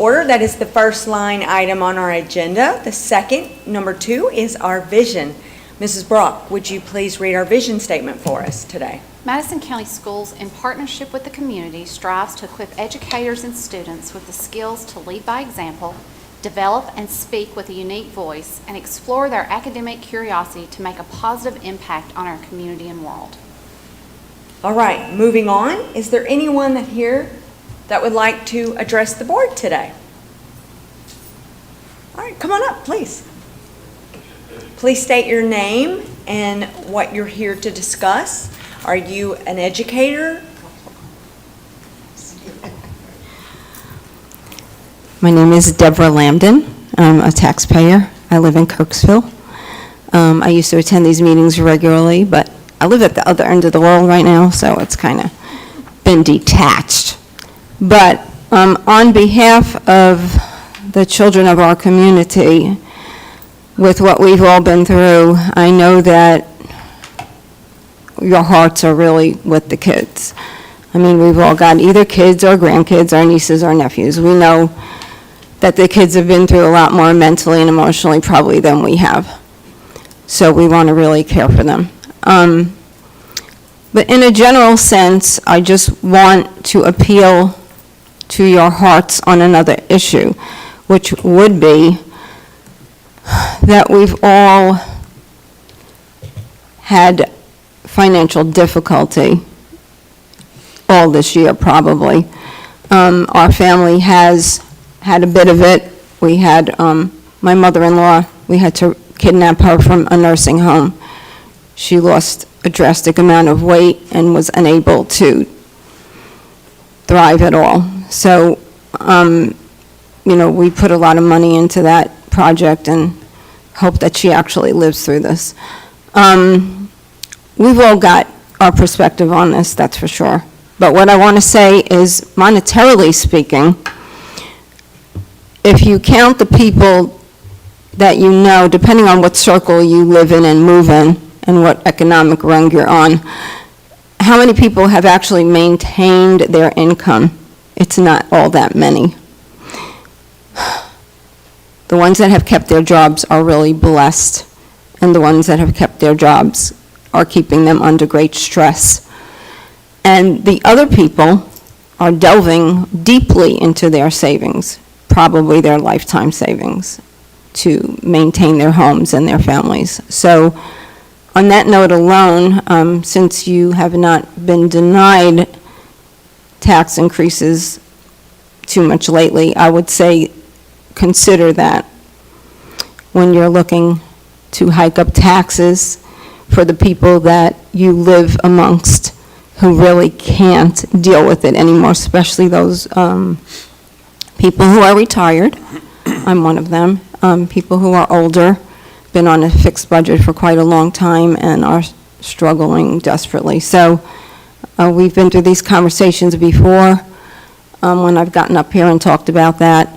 Order, that is the first line item on our agenda. The second, number 2, is our vision. Mrs. Brock, would you please read our vision statement for us today? Madison County Schools, in partnership with the community, strives to equip educators and students with the skills to lead by example, develop and speak with a unique voice, and explore their academic curiosity to make a positive impact on our community and world. All right, moving on. Is there anyone here that would like to address the board today? All right, come on up, please. Please state your name and what you're here to discuss. Are you an educator? My name is Deborah Lamdon. I'm a taxpayer. I live in Kirksville. I used to attend these meetings regularly, but I live at the other end of the world right now, so it's kind of been detached. But on behalf of the children of our community, with what we've all been through, I know that your hearts are really with the kids. I mean, we've all got either kids or grandkids or nieces or nephews. We know that the kids have been through a lot more mentally and emotionally probably than we have. So we want to really care for them. But in a general sense, I just want to appeal to your hearts on another issue, which would be that we've all had financial difficulty all this year, probably. Our family has had a bit of it. We had my mother-in-law, we had to kidnap her from a nursing home. She lost a drastic amount of weight and was unable to thrive at all. So, we put a lot of money into that project and hope that she actually lives through this. We've all got our perspective on this, that's for sure. But what I want to say is, monetarily speaking, if you count the people that you know, depending on what circle you live in and move in, and what economic rung you're on, how many people have actually maintained their income? It's not all that many. The ones that have kept their jobs are really blessed, and the ones that have kept their jobs are keeping them under great stress. And the other people are delving deeply into their savings, probably their lifetime savings, to maintain their homes and their families. So on that note alone, since you have not been denied tax increases too much lately, I would say consider that when you're looking to hike up taxes for the people that you live amongst who really can't deal with it anymore, especially those people who are retired. I'm one of them. People who are older, been on a fixed budget for quite a long time and are struggling desperately. So we've been through these conversations before when I've gotten up here and talked about that.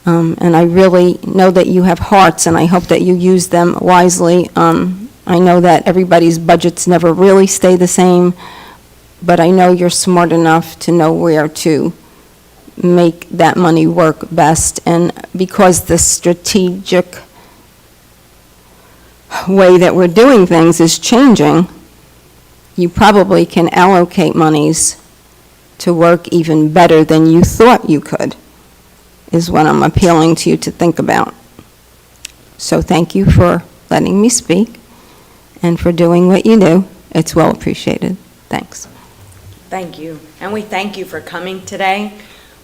And I really know that you have hearts, and I hope that you use them wisely. I know that everybody's budgets never really stay the same, but I know you're smart enough to know where to make that money work best. And because the strategic way that we're doing things is changing, you probably can allocate monies to work even better than you thought you could, is what I'm appealing to you to think about. So thank you for letting me speak and for doing what you do. It's well appreciated. Thanks. Thank you. And we thank you for coming today.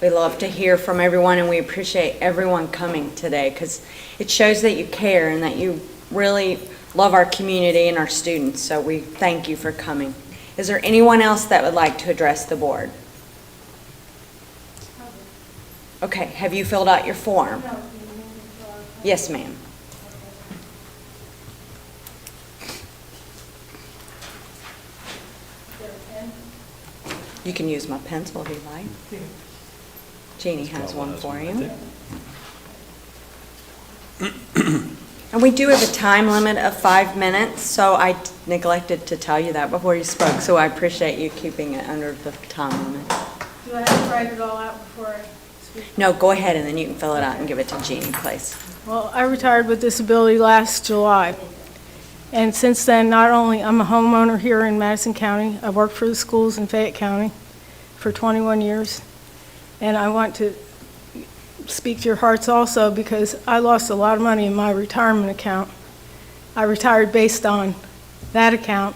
We love to hear from everyone, and we appreciate everyone coming today because it shows that you care and that you really love our community and our students. So we thank you for coming. Is there anyone else that would like to address the board? Okay, have you filled out your form? Yes, ma'am. You can use my pencil if you like. Jeannie has one for you. And we do have a time limit of 5 minutes, so I neglected to tell you that before you spoke, so I appreciate you keeping it under the time limit. Do I have to write it all out before I No, go ahead, and then you can fill it out and give it to Jeannie, please. Well, I retired with disability last July. And since then, not only I'm a homeowner here in Madison County, I worked for the schools in Fayette County for 21 years. And I want to speak to your hearts also because I lost a lot of money in my retirement account. I retired based on that account,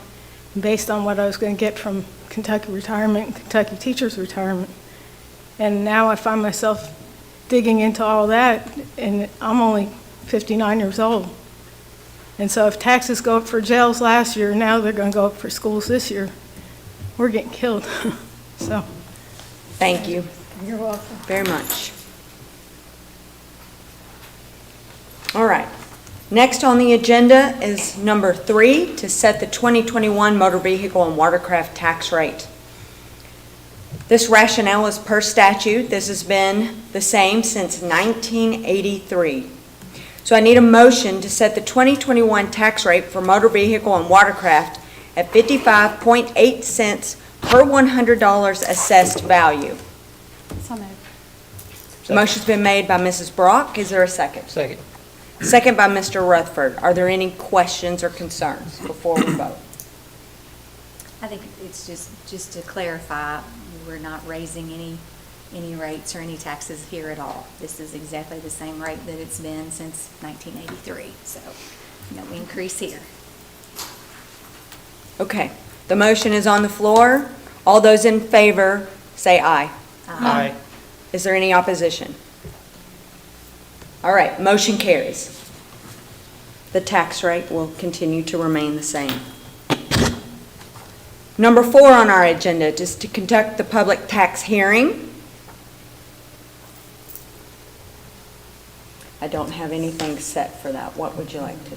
and based on what I was going to get from Kentucky retirement and Kentucky teachers retirement. And now I find myself digging into all that, and I'm only 59 years old. And so if taxes go up for jails last year, now they're going to go up for schools this year. We're getting killed. So. Thank you You're welcome. very much. All right. Next on the agenda is number 3, to set the 2021 motor vehicle and watercraft tax rate. This rationale is per statute. This has been the same since 1983. So I need a motion to set the 2021 tax rate for motor vehicle and watercraft at 55.8 cents per $100 assessed value. So moved. The motion's been made by Mrs. Brock. Is there a second? Second. Second by Mr. Rutherford. Are there any questions or concerns before we vote? I think it's just to clarify, we're not raising any rates or any taxes here at all. This is exactly the same rate that it's been since 1983, so no increase here. Okay. The motion is on the floor. All those in favor, say aye. Aye. Is there any opposition? All right, motion carries. The tax rate will continue to remain the same. Number 4 on our agenda is to conduct the public tax hearing. I don't have anything set for that. What would you like to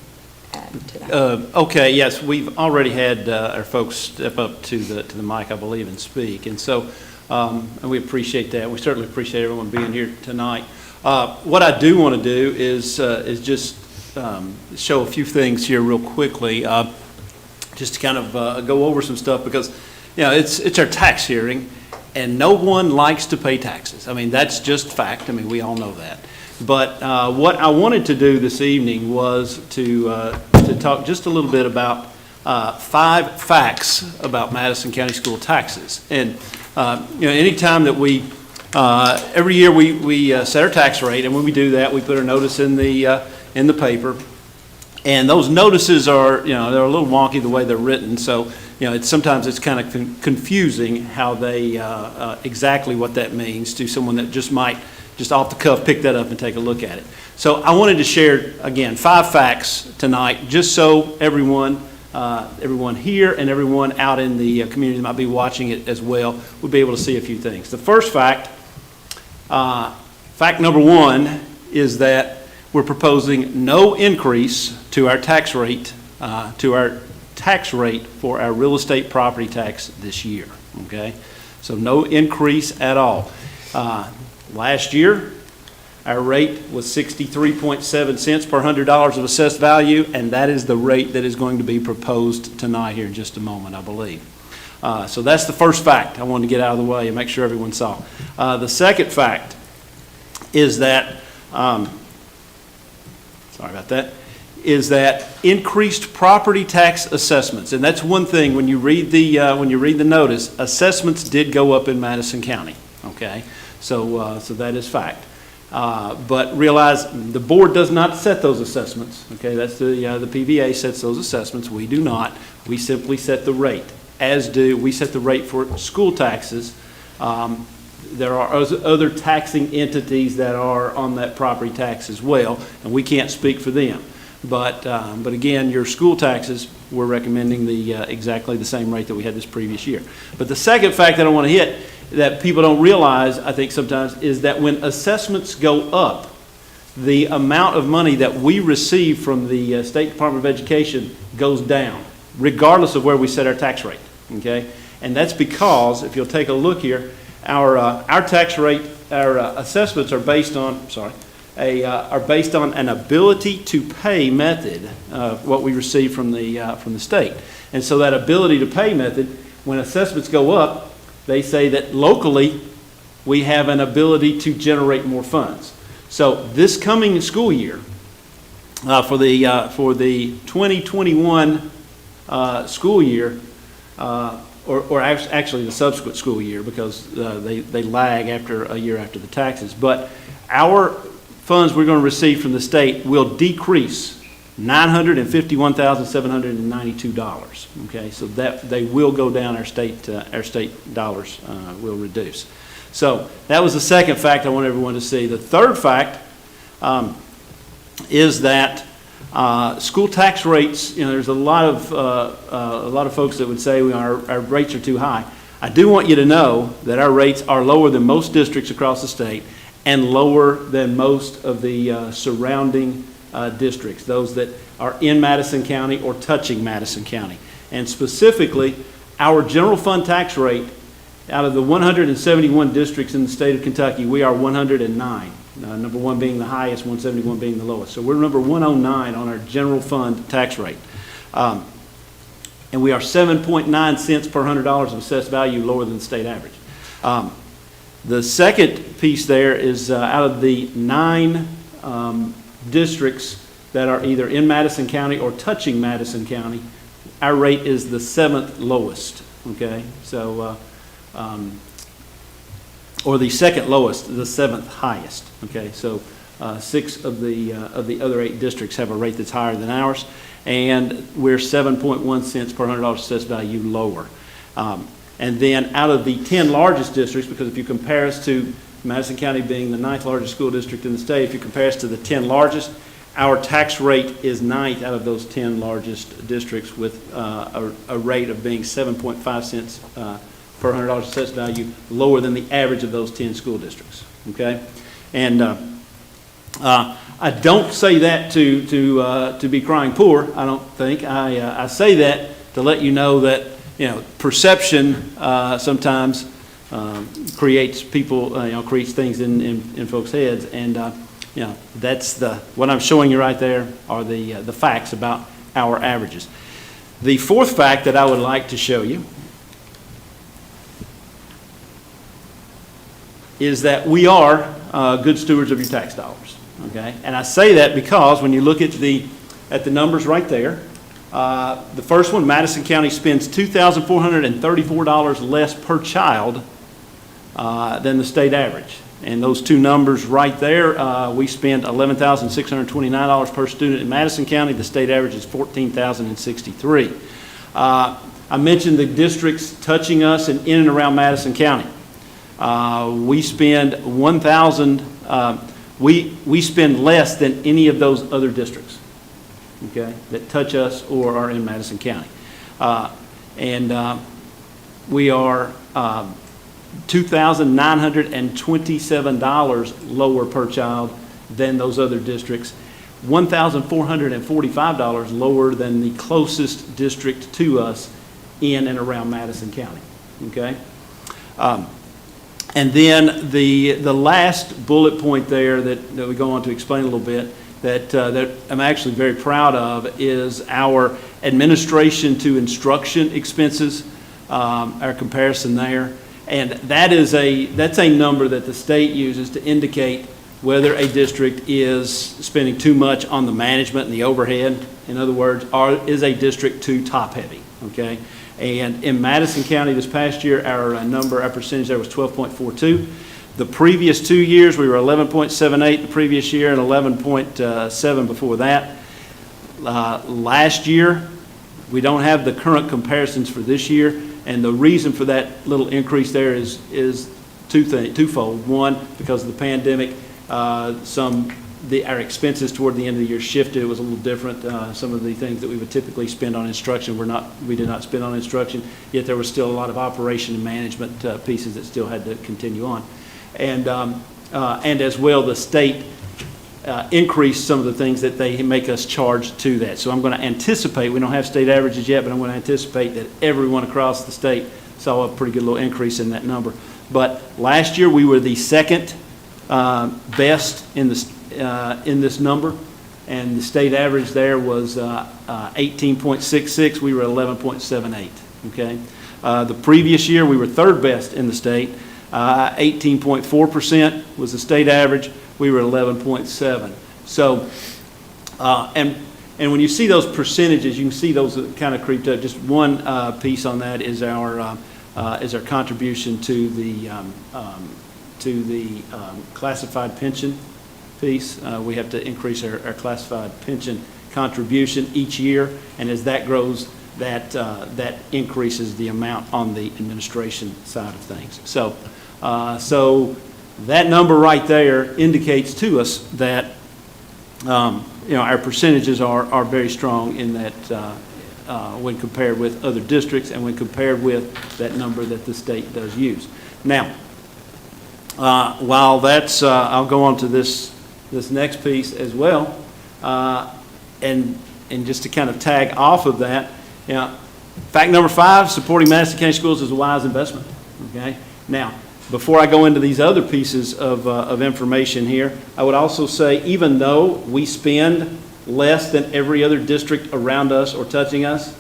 add to that? Okay, yes, we've already had our folks step up to the mic, I believe, and speak. And so, and we appreciate that. We certainly appreciate everyone being here tonight. What I do want to do is just show a few things here real quickly, just to kind of go over some stuff because, you know, it's our tax hearing, and no one likes to pay taxes. I mean, that's just fact. I mean, we all know that. But what I wanted to do this evening was to talk just a little bit about 5 facts about Madison County school taxes. And you know, anytime that we every year we set our tax rate, and when we do that, we put a notice in the paper. And those notices are, you know, they're a little wonky the way they're written. So, you know, sometimes it's kind of confusing how they exactly what that means to someone that just might just off the cuff pick that up and take a look at it. So I wanted to share, again, 5 facts tonight, just so everyone here and everyone out in the community that might be watching it as well would be able to see a few things. The first fact, fact number 1, is that we're proposing no increase to our tax rate, for our real estate property tax this year. Okay, so no increase at all. Last year, our rate was 63.7 cents per $100 of assessed value, and that is the rate that is going to be proposed tonight here in just a moment, I believe. So that's the first fact I wanted to get out of the way and make sure everyone saw. The second fact is that, is that increased property tax assessments, and that's one thing when you read the notice, assessments did go up in Madison County. Okay. So that is fact. But realize the board does not set those assessments. Okay, that's the PVA sets those assessments. We do not. We simply set the rate, as do we set the rate for school taxes. There are other taxing entities that are on that property tax as well, and we can't speak for them. But again, your school taxes, we're recommending exactly the same rate that we had this previous year. But the second fact that I want to hit that people don't realize, I think sometimes, is that when assessments go up, the amount of money that we receive from the State Department of Education goes down, regardless of where we set our tax rate. Okay, and that's because if you'll take a look here, our tax rate, our assessments are based on an ability to pay method, what we receive from the state, and so that ability to pay method, when assessments go up, they say that locally we have an ability to generate more funds. So this coming school year, for the 2021 school year, actually the subsequent school year, because they lag after a year after the taxes. But our funds we're going to receive from the state will decrease $951,792. Okay, so that they will go down. Our state dollars will reduce. So that was the second fact I want everyone to see. The third fact is that school tax rates. You know, there's a lot of folks that would say our rates are too high. I do want you to know that our rates are lower than most districts across the state, and lower than most of the surrounding districts, those that are in Madison County or touching Madison County. And specifically, our general fund tax rate, out of the 171 districts in the state of Kentucky, we are 109. Number one being the highest, 171 being the lowest. So we're number 109 on our general fund tax rate. And we are 7.9 cents per $100 of assessed value lower than the state average. The second piece there is out of the 9 districts that are either in Madison County or touching Madison County, our rate is the 7th lowest, okay? So, or the 2nd lowest, the 7th highest, okay? So 6 of the other 8 districts have a rate that's higher than ours, and we're 7.1 cents per $100 assessed value lower. And then out of the 10 largest districts, because if you compare us to Madison County being the 9th largest school district in the state, if you compare us to the 10 largest, our tax rate is 9th out of those 10 largest districts, with a rate of being 7.5 cents per $100 assessed value lower than the average of those 10 school districts, okay? And I don't say that to be crying poor, I don't think. I say that to let you know that, you know, perception sometimes creates creates things in folks' heads, and you know, that's what I'm showing you right there are the facts about our averages. The fourth fact that I would like to show you is that we are good stewards of your tax dollars. Okay, and I say that because when you look at the numbers right there. The first one, Madison County spends $2,434 less per child than the state average. And those two numbers right there, we spend $11,629 per student in Madison County. The state average is $14,063. I mentioned the districts touching us and in and around Madison County. We spend we spend less than any of those other districts, okay, that touch us or are in Madison County. We are $2,927 lower per child than those other districts, $1,445 lower than the closest district to us in and around Madison County, okay? And then the last bullet point there that we go on to explain a little bit that I'm actually very proud of is our administration to instruction expenses, our comparison there. And that's a number that the state uses to indicate whether a district is spending too much on the management and the overhead. In other words, is a district too top-heavy, okay? And in Madison County this past year, our percentage there was 12.42. The previous 2 years, we were 11.78 the previous year and 11.7 before that. Last year, we don't have the current comparisons for this year, and the reason for that little increase there is twofold. One, because of the pandemic, our expenses toward the end of the year shifted. It was a little different. Some of the things that we would typically spend on instruction we did not spend on instruction, yet there was still a lot of operation and management pieces that still had to continue on. And as well, the state increased some of the things that they make us charge to that. So I'm going to anticipate, we don't have state averages yet, but I'm going to anticipate that everyone across the state saw a pretty good little increase in that number. But last year we were the second best in this number, and the state average there was 18.66. We were 11.78. Okay, the previous year we were third best in the state. 18.4% was the state average. We were 11.7. So, and when you see those percentages, you can see those kind of creeped up. Just one piece on that is our contribution to the classified pension piece. We have to increase our classified pension contribution each year, and as that grows, that increases the amount on the administration side of things. So, so that number right there indicates to us that our percentages are very strong in that when compared with other districts and when compared with that number that the state does use. Now, while that's, I'll go on to this next piece as well, and just to kind of tag off of that, fact number 5, supporting Madison County Schools is a wise investment. Okay. Now, before I go into these other pieces of information here, I would also say, even though we spend less than every other district around us or touching us,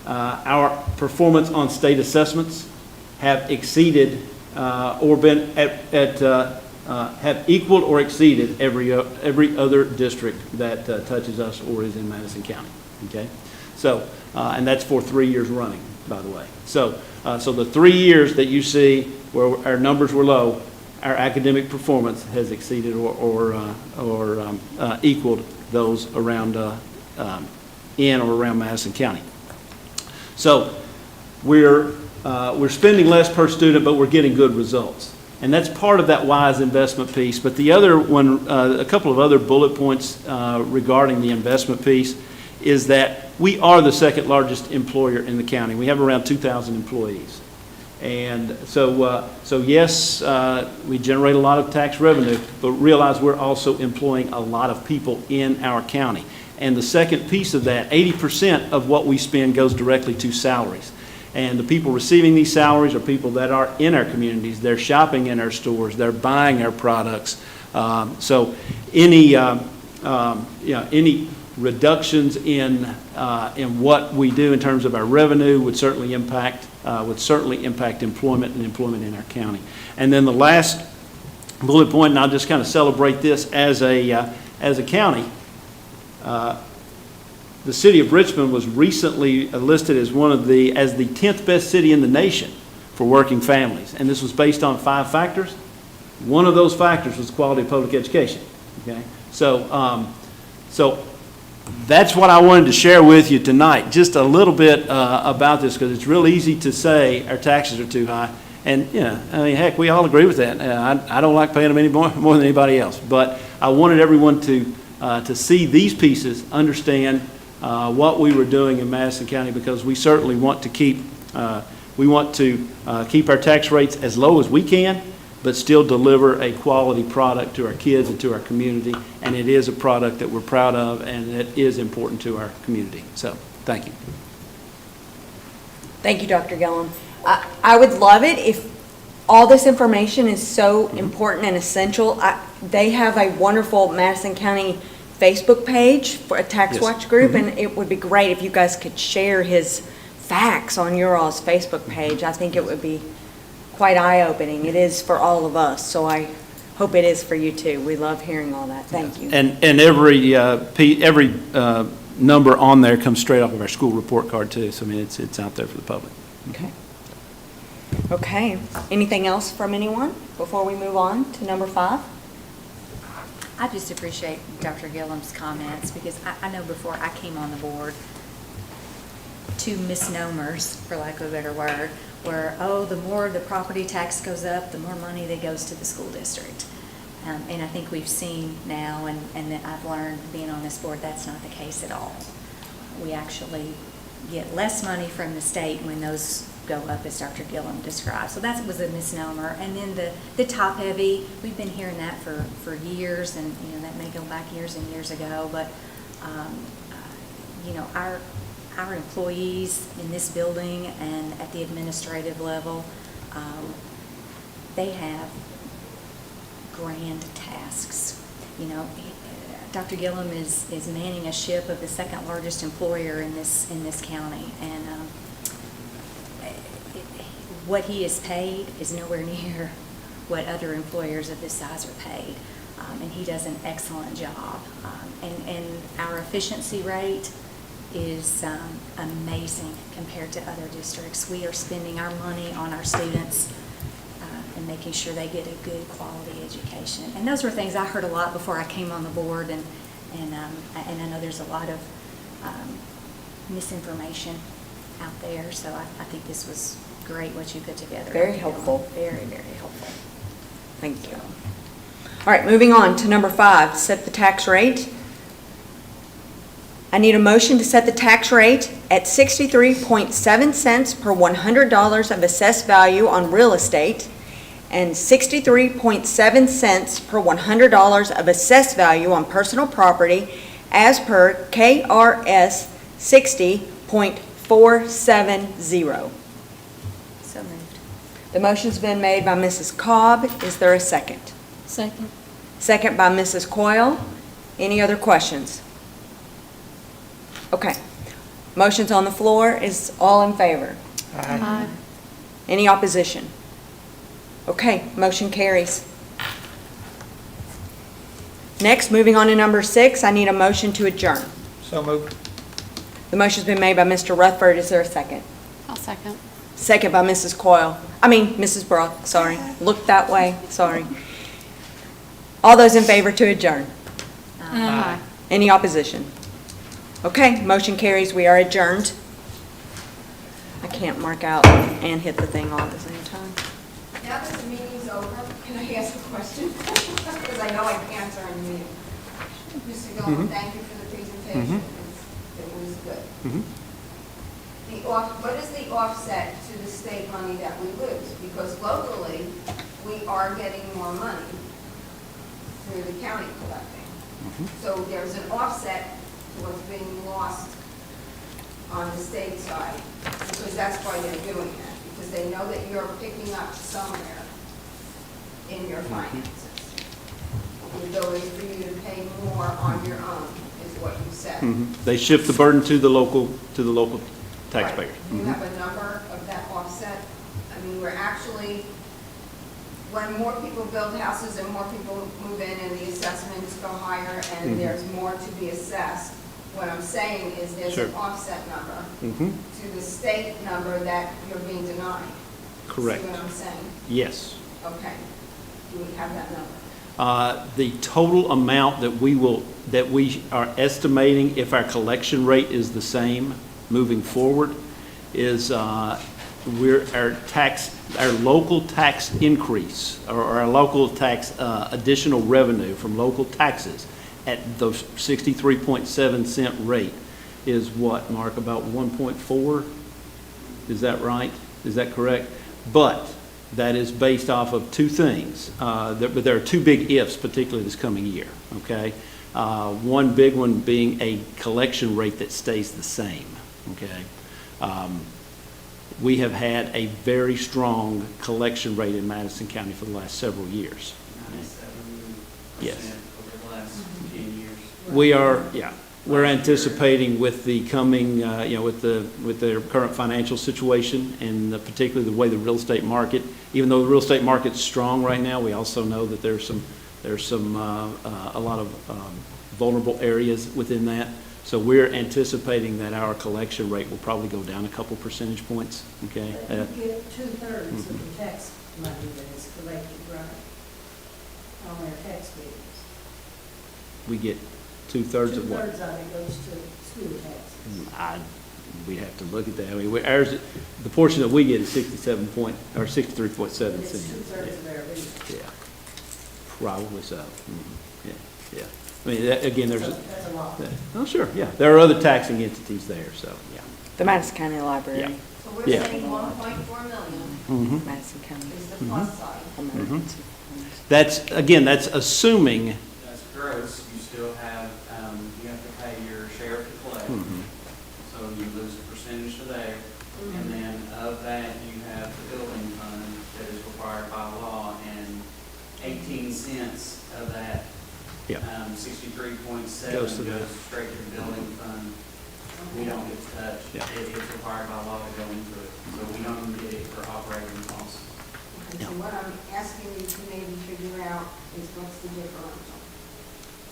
our performance on state assessments have exceeded or been have equaled or exceeded every other district that touches us or is in Madison County. Okay, so and that's for 3 years running, by the way. So so the 3 years that you see where our numbers were low, our academic performance has exceeded or equaled those around in or around Madison County. So we're spending less per student, but we're getting good results. And that's part of that wise investment piece. But the other one, a couple of other bullet points regarding the investment piece is that we are the second largest employer in the county. We have around 2,000 employees. And so, yes, we generate a lot of tax revenue, but realize we're also employing a lot of people in our county. And the second piece of that, 80% of what we spend goes directly to salaries. And the people receiving these salaries are people that are in our communities. They're shopping in our stores. They're buying our products. So any reductions in what we do in terms of our revenue would certainly impact employment and employment in our county. And then the last bullet point, and I'll just kind of celebrate this as a county. The city of Richmond was recently listed as as the 10th best city in the nation for working families, and this was based on 5 factors. One of those factors was quality of public education. Okay, so so that's what I wanted to share with you tonight. Just a little bit about this, because it's real easy to say our taxes are too high, and I mean, heck, we all agree with that. I don't like paying them any more than anybody else, but I wanted everyone to see these pieces, understand what we were doing in Madison County, because we certainly want to keep our tax rates as low as we can, but still deliver a quality product to our kids and to our community. And it is a product that we're proud of and that is important to our community. So, thank you. Thank you, Dr. Gillum. I would love it if all this information is so important and essential. They have a wonderful Madison County Facebook page for a tax watch group, and it would be great if you guys could share his facts on your all's Facebook page. I think it would be quite eye-opening. It is for all of us, so I hope it is for you too. We love hearing all that. Thank you. And every number on there comes straight off of our school report card too. So I mean, it's out there for the public. Okay. Okay. Anything else from anyone before we move on to number 5? I just appreciate Dr. Gillum's comments, because I know before I came on the board, 2 misnomers, for lack of a better word, were, the more the property tax goes up, the more money that goes to the school district. And I think we've seen now, and that I've learned being on this board, that's not the case at all. We actually get less money from the state when those go up, as Dr. Gillum described. So that was a misnomer. And then the top heavy, we've been hearing that for years, and that may go back years and years ago, but our employees in this building and at the administrative level, they have grand tasks. Dr. Gillum is manning a ship of the 2nd largest employer in this county, and what he is paid is nowhere near what other employers of this size are paid. And he does an excellent job. And our efficiency rate is amazing compared to other districts. We are spending our money on our students and making sure they get a good quality education. And those were things I heard a lot before I came on the board, and I know there's a lot of misinformation out there, so I think this was great what you put together. Very helpful. Very, very helpful. Thank you. All right, moving on to number 5, set the tax rate. I need a motion to set the tax rate at 63.7 cents per $100 of assessed value on real estate and 63.7 cents per $100 of assessed value on personal property as per KRS 60.470. So moved. The motion's been made by Mrs. Cobb. Is there a second? Second. Second by Mrs. Coyle. Any other questions? Okay. Motion's on the floor. Is all in favor? Aye. Any opposition? Okay, motion carries. Next, moving on to number 6, I need a motion to adjourn. So moved. The motion's been made by Mr. Rutherford. Is there a second? I'll second. Second by Mrs. Coyle. Mrs. Brock, sorry. Looked that way, sorry. All those in favor to adjourn? Aye. Any opposition? Okay, motion carries. We are adjourned. I can't mark out and hit the thing all at the same time. Now that the meeting's over, can I ask a question? Because I know I can't answer in the meeting. Mr. Gilman, thank you for the presentation. It was good. What is the offset to the state money that we lose? Because locally, we are getting more money through the county collecting. So there's an offset to what's being lost on the state side, because that's why they're doing that, because they know that you're picking up somewhere in your finances. The ability for you to pay more on your own is what you said. They shift the burden to the local taxpayers. Right. Do you have a number of that offset? I mean, we're actually, when more people build houses and more people move in and the assessments go higher and there's more to be assessed, what I'm saying is there's an offset number to the state number that you're being denied. Correct. See what I'm saying? Yes. Okay. Do we have that number? The total amount that we are estimating if our collection rate is the same moving forward is our local tax increase or our local tax additional revenue from local taxes at the 63.7 cent rate is what, Mark, about 1.4? Is that right? Is that correct? But that is based off of two things. But there are two big ifs, particularly this coming year, okay? One big one being a collection rate that stays the same, okay? We have had a very strong collection rate in Madison County for the last several years. 97% Yes. over the last 10 years. We are, yeah, we're anticipating with the coming, with their current financial situation and particularly the way the real estate market, even though the real estate market's strong right now, we also know that there's a lot of vulnerable areas within that. So we're anticipating that our collection rate will probably go down a couple percentage points, okay? But you get 2/3 of the tax money that is collected, right, on their tax bills. We get 2/3 of what? 2/3 of it goes to school taxes. We'd have to look at that. I mean, ours, the portion that we get is 63.7 It's cents. 2/3 of their bill. Yeah, probably so. Yeah, yeah. I mean, again, there's. That's a lot. Oh, sure, yeah. There are other taxing entities there, so, yeah. The Madison County Library. Yeah. So we're Yeah. saying 1.4 million Madison County. is the plus side. That's, again, that's assuming, That's gross. You still have, you have to pay your share to collect. So you lose a percentage to there. And then of that, you have the building fund that is required by law, and 18 cents of that yeah. 63.7 Goes goes to the- straight to the building fund. We don't get to touch. Yeah. It's required by law to go into it, so we don't get it for operating costs. Okay, so what I'm asking you to maybe figure out is what's the differential?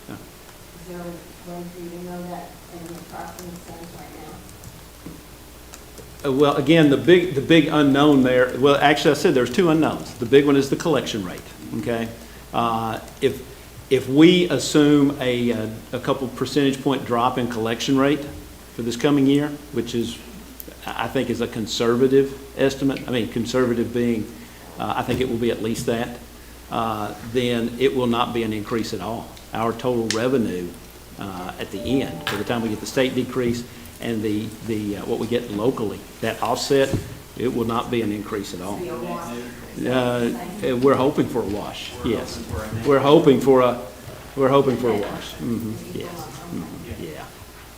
Yeah. Is there a way for you to know that in an approximate sense right now? Well, again, the big unknown there, well, actually, I said there's two unknowns. The big one is the collection rate, okay? If we assume a couple percentage point drop in collection rate for this coming year, which is, I think is a conservative estimate, I mean, conservative being, I think it will be at least that, then it will not be an increase at all. Our total revenue at the end, by the time we get the state decrease and the what we get locally, that offset, it will not be an increase at all. Be a wash. We're hoping for a wash, yes. We're hoping for a wash. Yes, yeah.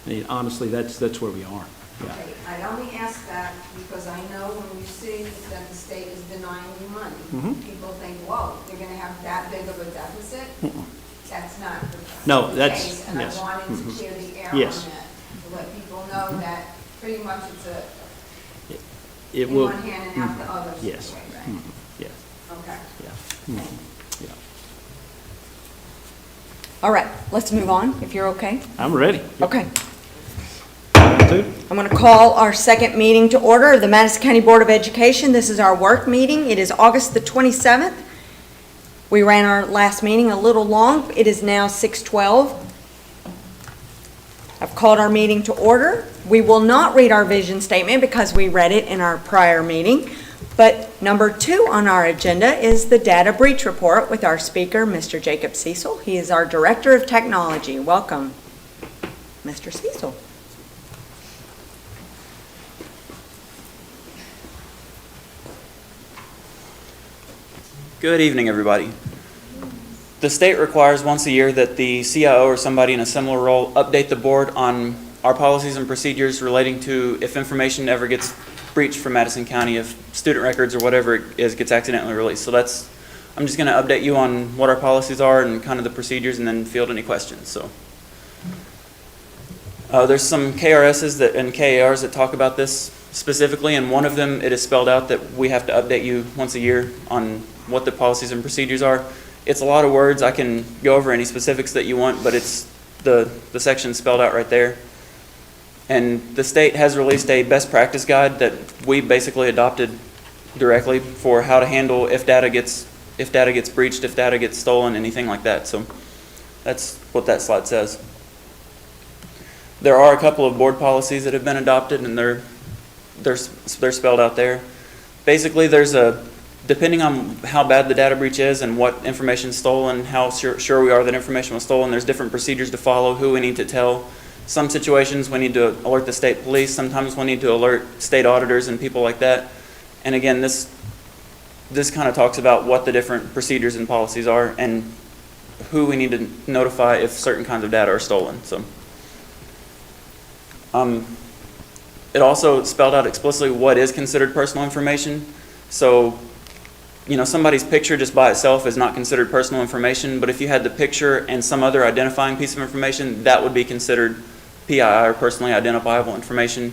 I mean, honestly, that's where we are, yeah. Okay, I only ask that because I know when you see that the state is denying you money, people think, whoa, they're gonna have that big of a deficit? That's not No, the that's- case, and yes. I wanted to clear the air on Yes. that, to let people know that pretty much it's It in will, one hand and out the other yes. situation. Yes, Okay. yeah. Yeah. All right, let's move on, if you're okay. I'm ready. Okay. Attitude? I'm going to call our second meeting to order of the Madison County Board of Education. This is our work meeting. It is August the 27th. We ran our last meeting a little long. It is now 6:12. I've called our meeting to order. We will not read our vision statement because we read it in our prior meeting. But number 2 on our agenda is the data breach report with our speaker, Mr. Jacob Cecil. He is our Director of Technology. Welcome, Mr. Cecil. Good evening, everybody. The state requires once a year that the CIO or somebody in a similar role update the board on our policies and procedures relating to if information ever gets breached from Madison County, if student records or whatever it is gets accidentally released. So I'm just going to update you on what our policies are and kind of the procedures and then field any questions. So there's some KRSs and KARs that talk about this specifically, and one of them, it is spelled out that we have to update you once a year on what the policies and procedures are. It's a lot of words. I can go over any specifics that you want, but it's the section spelled out right there. And the state has released a best practice guide that we basically adopted directly for how to handle if data gets breached, if data gets stolen, anything like that. So that's what that slide says. There are a couple of board policies that have been adopted, and they're spelled out there. Basically, depending on how bad the data breach is and what information is stolen, how sure we are that information was stolen, there's different procedures to follow, who we need to tell. Some situations we need to alert the state police. Sometimes we need to alert state auditors and people like that. And again, this kind of talks about what the different procedures and policies are and who we need to notify if certain kinds of data are stolen. So, it also spelled out explicitly what is considered personal information. So, somebody's picture just by itself is not considered personal information, but if you had the picture and some other identifying piece of information, that would be considered PII, or personally identifiable information.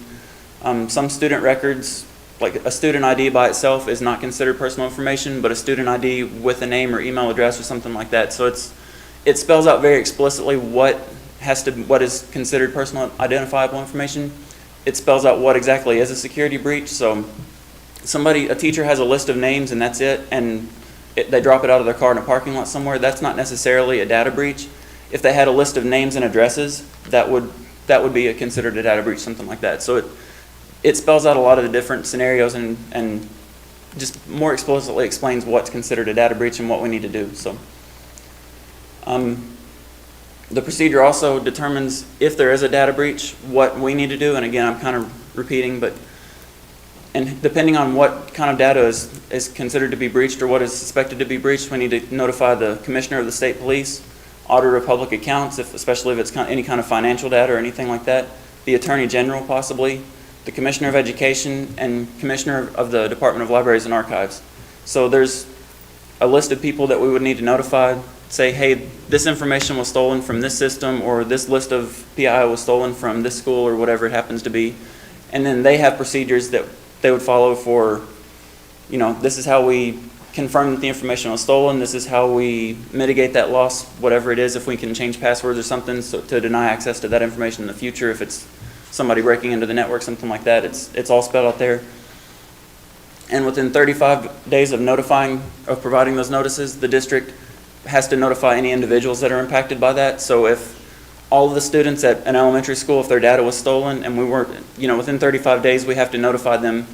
Some student records, like a student ID by itself, is not considered personal information, but a student ID with a name or email address or something like that. So it spells out very explicitly what is considered personal identifiable information. It spells out what exactly is a security breach. So a teacher has a list of names and that's it, and they drop it out of their car in a parking lot somewhere. That's not necessarily a data breach. If they had a list of names and addresses, that would be considered a data breach, something like that. So it spells out a lot of the different scenarios and just more explicitly explains what's considered a data breach and what we need to do. So the procedure also determines if there is a data breach, what we need to do. And again, I'm kind of repeating, and depending on what kind of data is considered to be breached or what is suspected to be breached, we need to notify the commissioner of the state police, auditor of public accounts, especially if it's any kind of financial data or anything like that, the attorney general possibly, the commissioner of education, and commissioner of the Department of Libraries and Archives. So there's a list of people that we would need to notify. say, hey, this information was stolen from this system, or this list of PI was stolen from this school, or whatever it happens to be. And then they have procedures that they would follow for, this is how we confirm that the information was stolen, this is how we mitigate that loss, whatever it is, if we can change passwords or something to deny access to that information in the future, if it's somebody breaking into the network, something like that, it's all spelled out there. And within 35 days of providing those notices, the district has to notify any individuals that are impacted by that. So if all of the students at an elementary school, if their data was stolen and we weren't, within 35 days, we have to notify them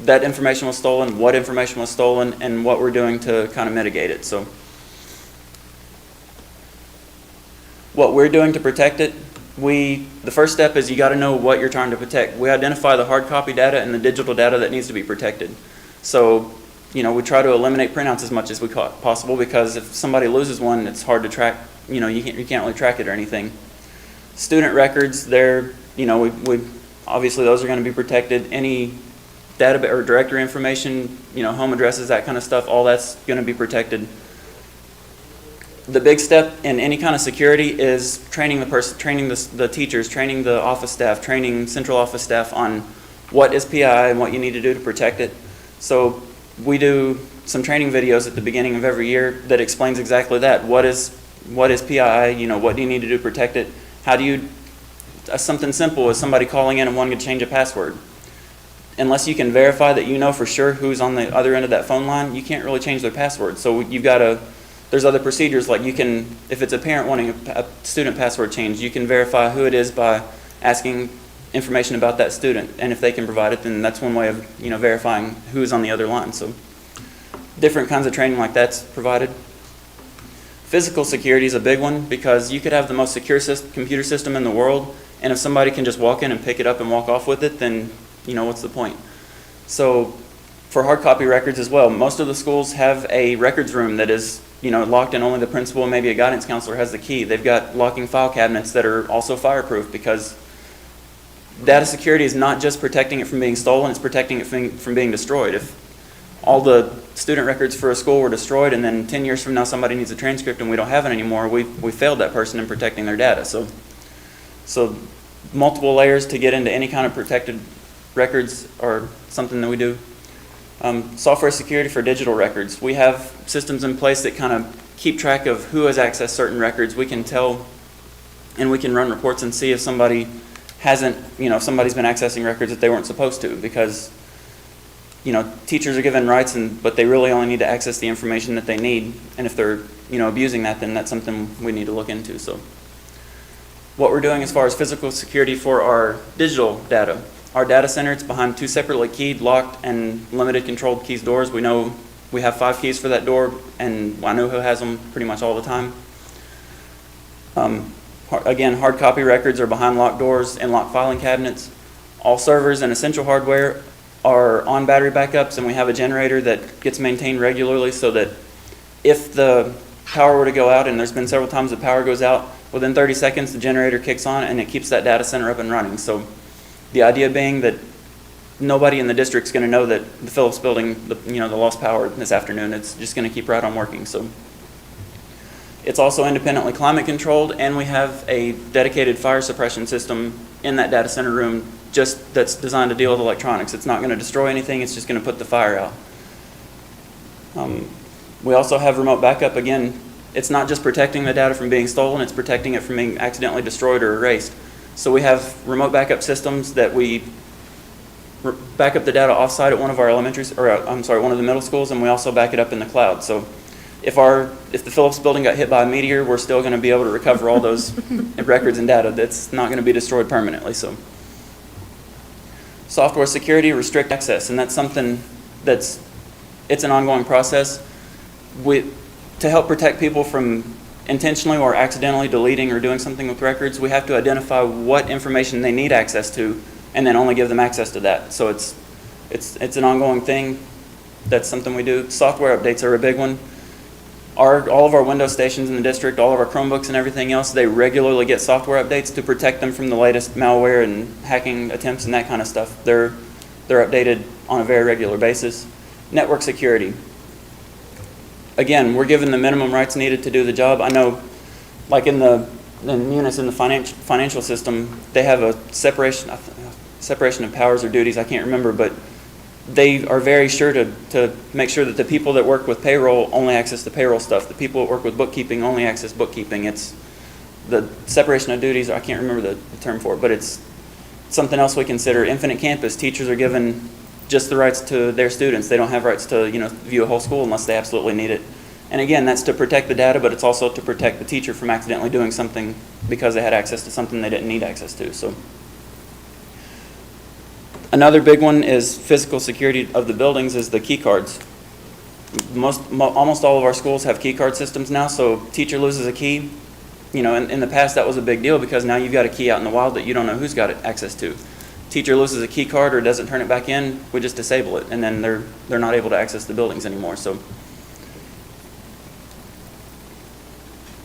that information was stolen, what information was stolen, and what we're doing to kind of mitigate it. So what we're doing to protect it, the first step is you got to know what you're trying to protect. We identify the hard copy data and the digital data that needs to be protected. So, we try to eliminate printouts as much as we possible, because if somebody loses one, it's hard to track, you can't really track it or anything. Student records, they're, we obviously those are going to be protected. Any data or directory information, home addresses, that kind of stuff, all that's going to be protected. The big step in any kind of security is training the teachers, training the office staff, training central office staff on what is PI and what you need to do to protect it. So we do some training videos at the beginning of every year that explains exactly that. What is PI? What do you need to do to protect it? How do you, something simple as somebody calling in and wanting to change a password. Unless you can verify that you know for sure who's on the other end of that phone line, you can't really change their password. So you've got to, there's other procedures, like you can, if it's a parent wanting a student password change, you can verify who it is by asking information about that student. And if they can provide it, then that's one way of, verifying who is on the other line. So different kinds of training like that's provided. Physical security is a big one, because you could have the most secure computer system in the world, and if somebody can just walk in and pick it up and walk off with it, then what's the point? So for hard copy records as well, most of the schools have a records room that is locked, and only the principal and maybe a guidance counselor has the key. They've got locking file cabinets that are also fireproof, because data security is not just protecting it from being stolen, it's protecting it from being destroyed. If all the student records for a school were destroyed, and then 10 years from now somebody needs a transcript and we don't have it anymore, we failed that person in protecting their data. So multiple layers to get into any kind of protected records are something that we do. Software security for digital records. We have systems in place that kind of keep track of who has accessed certain records. We can tell, and we can run reports and see if somebody hasn't, if somebody's been accessing records that they weren't supposed to, because teachers are given rights, but they really only need to access the information that they need, and if they're abusing that, then that's something we need to look into. So what we're doing as far as physical security for our digital data. Our data center, it's behind 2 separately keyed, locked, and limited controlled keys doors. We know we have 5 keys for that door, and I know who has them pretty much all the time. Again, hard copy records are behind locked doors and locked filing cabinets. All servers and essential hardware are on battery backups, and we have a generator that gets maintained regularly, so that if the power were to go out, and there's been several times the power goes out, within 30 seconds the generator kicks on and it keeps that data center up and running. So the idea being that nobody in the district's going to know that the Phillips building, the lost power this afternoon. It's just going to keep right on working. So it's also independently climate controlled, and we have a dedicated fire suppression system in that data center room just that's designed to deal with electronics. It's not going to destroy anything. It's just going to put the fire out. We also have remote backup. Again, it's not just protecting the data from being stolen, it's protecting it from being accidentally destroyed or erased. So we have remote backup systems that we back up the data offsite at one of our one of the middle schools, and we also back it up in the cloud. So if the Phillips building got hit by a meteor, we're still going to be able to recover all those records and data. That's not going to be destroyed permanently. So software security, restrict access, and that's something it's an ongoing process. To help protect people from intentionally or accidentally deleting or doing something with records, we have to identify what information they need access to, and then only give them access to that. So it's an ongoing thing. That's something we do. Software updates are a big one. All of our Windows stations in the district, all of our Chromebooks and everything else, they regularly get software updates to protect them from the latest malware and hacking attempts and that kind of stuff. They're updated on a very regular basis. Network security. again, we're given the minimum rights needed to do the job. I know, like in Munis, in the financial system, they have a separation of powers or duties, I can't remember, but they are very sure to make sure that the people that work with payroll only access the payroll stuff. The people that work with bookkeeping only access bookkeeping. It's the separation of duties, I can't remember the term for it, but it's something else we consider. Infinite Campus, teachers are given just the rights to their students. They don't have rights to, view a whole school unless they absolutely need it. And again, that's to protect the data, but it's also to protect the teacher from accidentally doing something because they had access to something they didn't need access to. So another big one is physical security of the buildings is the key cards. Almost all of our schools have key card systems now, so teacher loses a key. In the past that was a big deal because now you've got a key out in the wild that you don't know who's got access to. Teacher loses a key card or doesn't turn it back in, we just disable it, and then they're not able to access the buildings anymore. So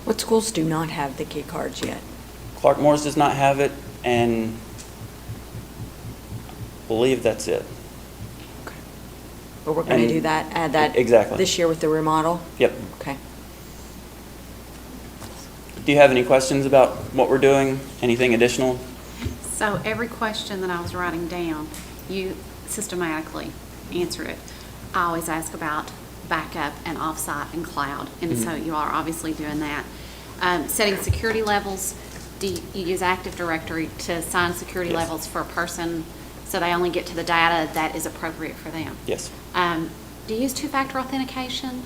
What schools do not have the key cards yet? Clark Moore's does not have it, and I believe that's it. But we're going to And- do that, add that Exactly. this year with the remodel? Yep. Okay. Do you have any questions about what we're doing? Anything additional? So every question that I was writing down, you systematically answered it. I always ask about backup and offsite and cloud, and so you are obviously doing that. Setting security levels, do you use Active Directory to assign security Yes. levels for a person so they only get to the data that is appropriate for them? Yes. Do you use two-factor authentication?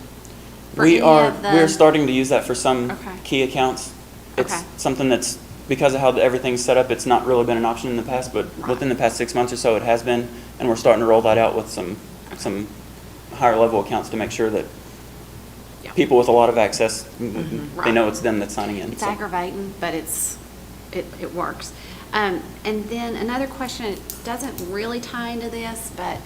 for any of the- We're starting to use that for some Okay. key accounts. It's Okay. something that's, because of how everything's set up, it's not really been an option in the past, but Right. within the past 6 months or so, it has been, and we're starting to roll that out with some higher level accounts to make sure that Yeah. people with a lot of access, they Right. know it's them that's signing in. It's so. aggravating, but it works. And then another question, it doesn't really tie into this, but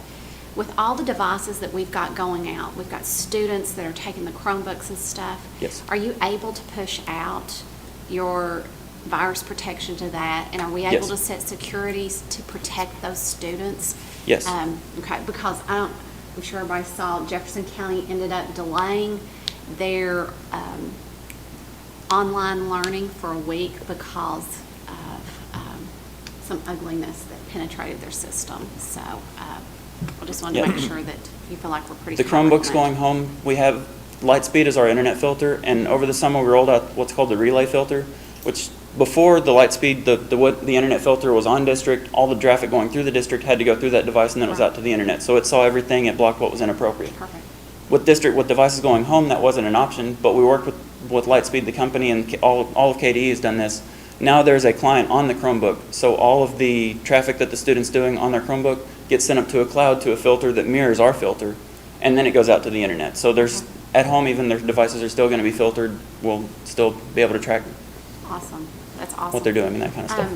with all the devices that we've got going out, we've got students that are taking the Chromebooks and stuff. Yes. Are you able to push out your virus protection to that? And are we able Yes. to set securities to protect those students? Yes. Okay, because I'm sure everybody saw Jefferson County ended up delaying their online learning for a week because of some ugliness that penetrated their system. So I just wanted to Yeah. make sure that you feel like we're pretty. The covered in Chromebooks that. going home, we have Lightspeed as our internet filter, and over the summer we rolled out what's called the relay filter, which before the Lightspeed, the internet filter was on district, all the traffic going through the district had to go through that device and then it was Right. out to the internet. So it saw everything, it blocked what was inappropriate. Perfect. With devices going home, that wasn't an option, but we worked with Lightspeed, the company, and all of KDE has done this. Now there's a client on the Chromebook, so all of the traffic that the student's doing on their Chromebook gets sent up to a cloud to a filter that mirrors our filter, and then it goes out to the internet. So there's, at home, even their devices are still going to be filtered. We'll still be able to track Awesome. That's awesome. what they're doing and that kind of stuff.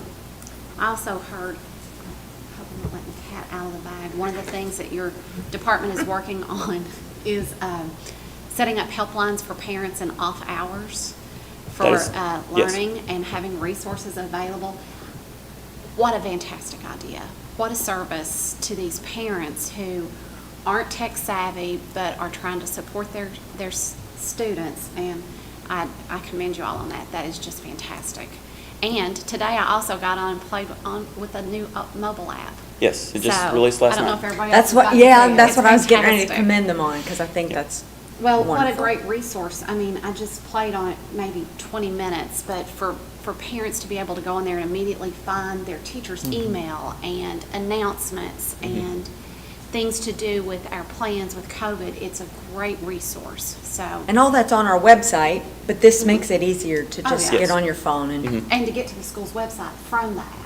I also heard, I hope I'm not letting the cat out of the bag, one of the things that your department is working on is setting up helplines for parents in off hours That for is- yes. learning and having resources available. What a fantastic idea. What a service to these parents who aren't tech savvy but are trying to support their students, and I commend you all on that. That is just fantastic. And today I also got on and played with a new mobile app. Yes, it just So, released last I don't know night. if everybody else That's has what, gotten to yeah, see it. that's It's what I was getting ready to fantastic. commend them on, because I think that's Well, what a wonderful. great resource. I mean, I just played on it maybe 20 minutes, but for parents to be able to go in there and immediately find their teacher's email and announcements and things to do with our plans with COVID, it's a great resource. So, And all that's on our website, but this makes it easier to Oh, just yeah. get on your phone and, and to get to the school's website from the app.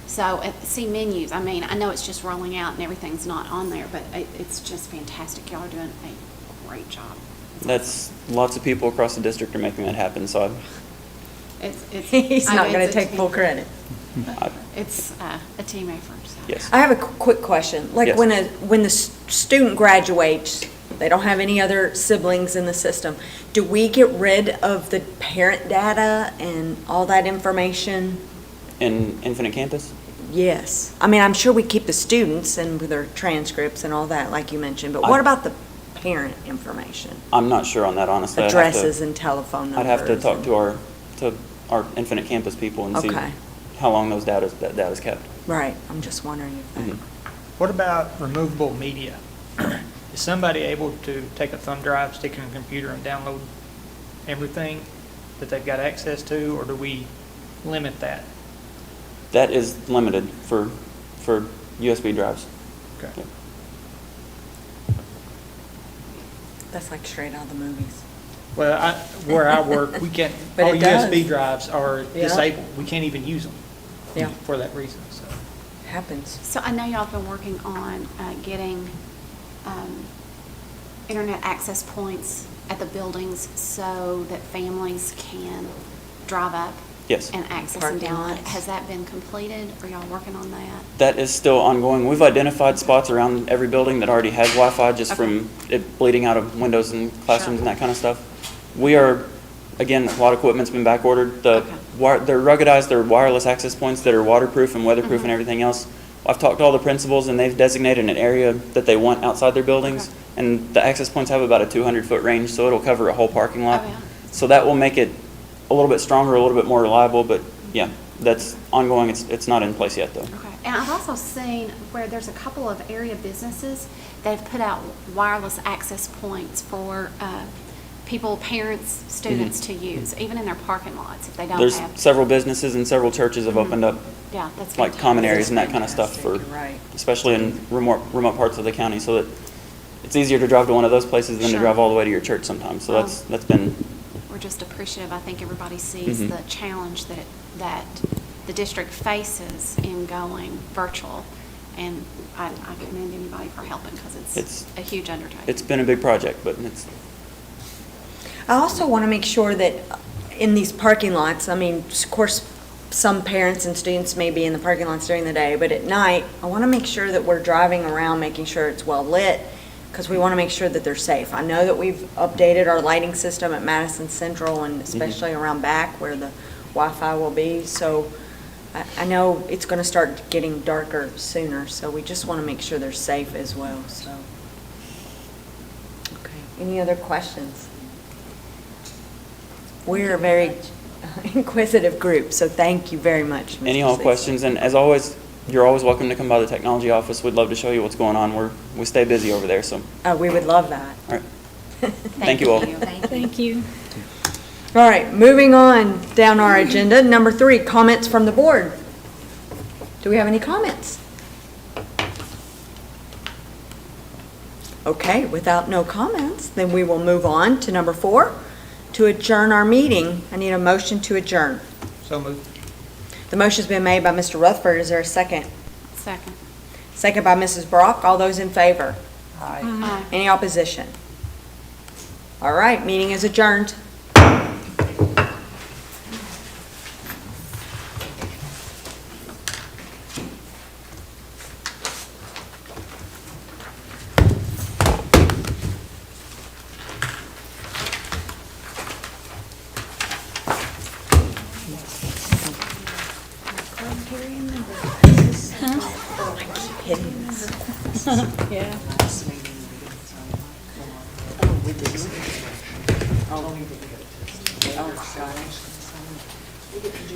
So, see menus. I mean, I know it's just rolling out and everything's not on there, but it's just fantastic. Y'all are doing a great job. That's, lots of people across the district are making that happen, so he's I not mean, going it's to a take team- full credit. It's a team effort. So. yes. I have a quick question. Like Yes. when the student graduates, they don't have any other siblings in the system, do we get rid of the parent data and all that information? In Infinite Campus? Yes. I mean, I'm sure we keep the students and with their transcripts and all that, like you mentioned, but what about the parent information, I'm not sure on that, honestly. I'd have to- addresses and telephone numbers. I'd have to talk and- to our Infinite Campus people and see Okay. how long that data's kept. Right, I'm just wondering if that. Mhm. What about removable media? Is somebody able to take a thumb drive, stick it in a computer, and download everything that they've got access to, or do we limit that? That is limited for USB drives. Okay. That's like straight out of the movies. Well, where I work, we can't, But our it does. USB drives are Yeah. disabled. We can't even use them. Yeah. For that reason, so. Happens. So I know y'all have been working on getting internet access points at the buildings so that families can drive up Yes. and access and Parking download. lots. Has that been completed? Are y'all working on that? That is still ongoing. We've identified spots around every building that already had Wi-Fi just from it bleeding out of windows and classrooms and that kind of stuff. We are, again, a lot of equipment's been back ordered. They're ruggedized, they're wireless access points that are waterproof and weatherproof and everything else. I've talked to all the principals and they've designated an area that they want outside their buildings. Okay. And the access points have about a 200-foot range, so it'll cover a whole parking lot. Oh, yeah. So that will make it a little bit stronger, a little bit more reliable, but yeah, that's ongoing. It's not in place yet, though. Okay. And I've also seen where there's a couple of area businesses that have put out wireless access points for people, parents, students to use, even in their parking lots if they don't There's have. several businesses and several churches have opened up Yeah, that's like common fantastic. areas and that kind of stuff for, You're right. especially in remote parts of the county, so that it's easier to drive to one of those places than to Sure. drive all the way to your church sometimes. So that's been, We're just appreciative. I think everybody sees Mhm. the challenge that the district faces in going virtual. And I commend anybody for helping because it's It's- a huge undertaking. it's been a big project, but it's, I also want to make sure that in these parking lots, I mean, of course, some parents and students may be in the parking lots during the day, but at night, I want to make sure that we're driving around, making sure it's well lit, because we want to make sure that they're safe. I know that we've updated our lighting system at Madison Central and especially around back where the Wi-Fi will be, so I know it's going to start getting darker sooner, so we just want to make sure they're safe as well, so. Okay, any other questions? We're a very inquisitive group, so thank you very much, Mr. any all Cecil. questions, and as always, you're always welcome to come by the technology office. We'd love to show you what's going on. We stay busy over there, so, We would love that. all right. Thank you all. Thank you. All right, moving on down our agenda. Number 3, comments from the board. Do we have any comments? Okay, without no comments, then we will move on to number 4, to adjourn our meeting. I need a motion to adjourn. So moved. The motion's been made by Mr. Rutherford. Is there a second? Second. Second by Mrs. Brock. All those in favor? Aye. Any opposition? All right, meeting is adjourned. Hitting this. Yeah. Oh, got it.